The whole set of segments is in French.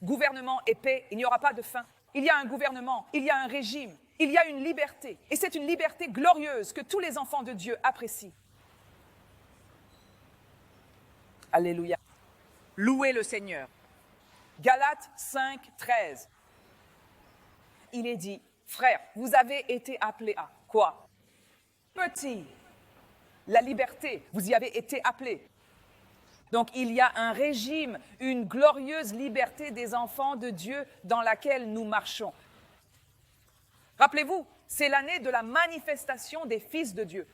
gouvernement et paix, il n'y aura pas de fin. Il y a un gouvernement, il y a un régime, il y a une liberté. Et c'est une liberté glorieuse que tous les enfants de Dieu apprécient. Alléluia. Louez le Seigneur. Galates 5, 13. Il est dit, frères, vous avez été appelés à quoi? Petit. La liberté, vous y avez été appelés. Donc il y a un régime, une glorieuse liberté des enfants de Dieu dans laquelle nous marchons. Rappelez-vous, c'est l'année de la manifestation des fils de Dieu.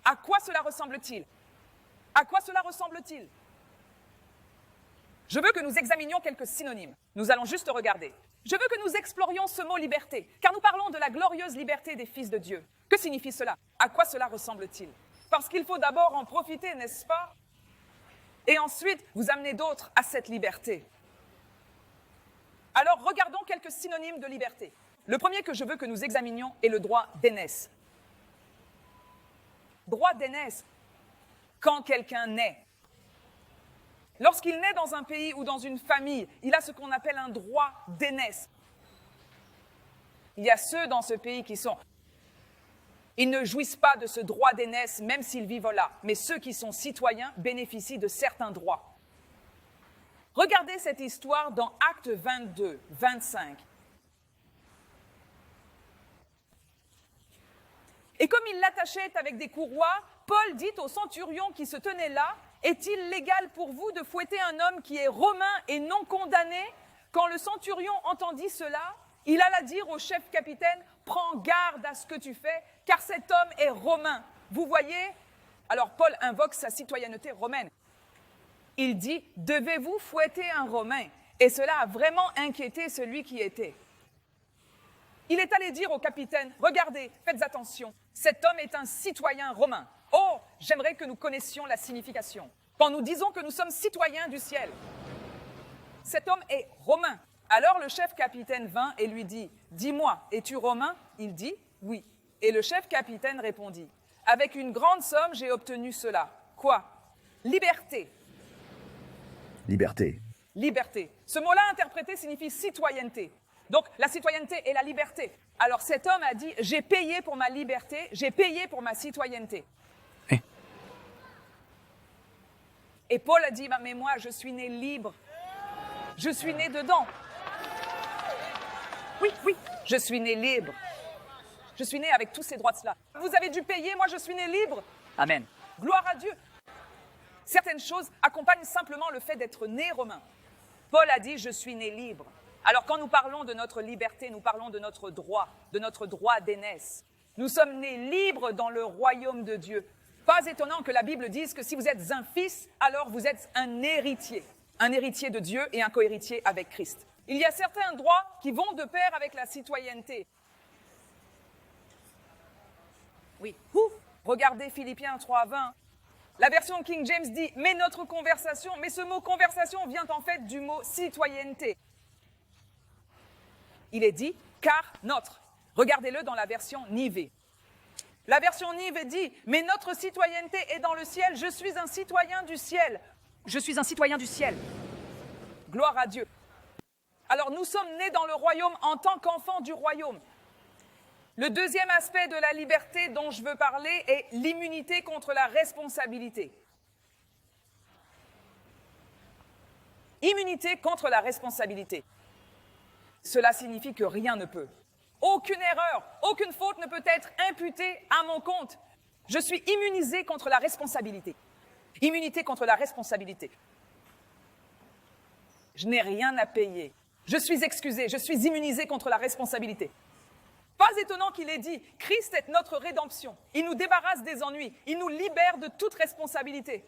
À quoi cela ressemble-t-il? À quoi cela ressemble-t-il? Je veux que nous examinions quelques synonymes. Nous allons juste regarder. Je veux que nous explorions ce mot liberté, car nous parlons de la glorieuse liberté des fils de Dieu. Que signifie cela? À quoi cela ressemble-t-il? Parce qu'il faut d'abord en profiter, n'est-ce pas? Et ensuite, vous amenez d'autres à cette liberté. Alors, regardons quelques synonymes de liberté. Le premier que je veux que nous examinions est le droit d'aînesse. Droit d'aînesse, quand quelqu'un naît. Lorsqu'il naît dans un pays ou dans une famille, il a ce qu'on appelle un droit d'aînesse. Il y a ceux dans ce pays qui sont... Ils ne jouissent pas de ce droit d'aînesse, même s'ils vivent là. Mais ceux qui sont citoyens bénéficient de certains droits. Regardez cette histoire dans Actes 22, 25. Et comme il l'attachait avec des courroies, Paul dit au centurion qui se tenait là, « Est-il légal pour vous de fouetter un homme qui est romain et non condamné ?» Quand le centurion entendit cela, il alla dire au chef capitaine, « Prends garde à ce que tu fais, car cet homme est romain. » Vous voyez? Alors Paul invoque sa citoyenneté romaine. Il dit, « Devez-vous fouetter un Romain ?» Et cela a vraiment inquiété celui qui était. Il est allé dire au capitaine, « Regardez, faites attention, cet homme est un citoyen romain. » Oh, j'aimerais que nous connaissions la signification. Quand nous disons que nous sommes citoyens du ciel, cet homme est romain. Alors le chef capitaine vint et lui dit, « Dis-moi, es-tu romain ?» Il dit, « Oui. » Et le chef capitaine répondit, « Avec une grande somme, j'ai obtenu cela. » Quoi? Liberté. Liberté. Liberté. Ce mot-là interprété signifie citoyenneté. Donc la citoyenneté et la liberté. Alors cet homme a dit, j'ai payé pour ma liberté, j'ai payé pour ma citoyenneté. Et Paul a dit, mais moi je suis né libre. Je suis né dedans. Oui, je suis né libre. Je suis né avec tous ces droits-là. Vous avez dû payer, moi je suis né libre. Amen. Gloire à Dieu. Certaines choses accompagnent simplement le fait d'être né romain. Paul a dit, je suis né libre. Alors quand nous parlons de notre liberté, nous parlons de notre droit d'aînesse. Nous sommes nés libres dans le royaume de Dieu. Pas étonnant que la Bible dise que si vous êtes un fils, alors vous êtes un héritier de Dieu et un cohéritier avec Christ. Il y a certains droits qui vont de pair avec la citoyenneté. Oui. Regardez Philippiens 3:20. La version King James dit « mais notre conversation », mais ce mot « conversation » vient en fait du mot « citoyenneté ». Il est dit « car notre ». Regardez-le dans la version Nivé. La version Nivé dit « mais notre citoyenneté est dans le ciel, je suis un citoyen du ciel ». Je suis un citoyen du ciel. Gloire à Dieu. Alors nous sommes nés dans le royaume en tant qu'enfants du royaume. Le deuxième aspect de la liberté dont je veux parler est l'immunité contre la responsabilité. Immunité contre la responsabilité. Cela signifie que rien ne peut. Aucune erreur, aucune faute ne peut être imputée à mon compte. Je suis immunisé contre la responsabilité. Immunité contre la responsabilité. Je n'ai rien à payer. Je suis excusé, je suis immunisé contre la responsabilité. Pas étonnant qu'il ait dit, Christ est notre rédemption. Il nous débarrasse des ennuis, il nous libère de toute responsabilité.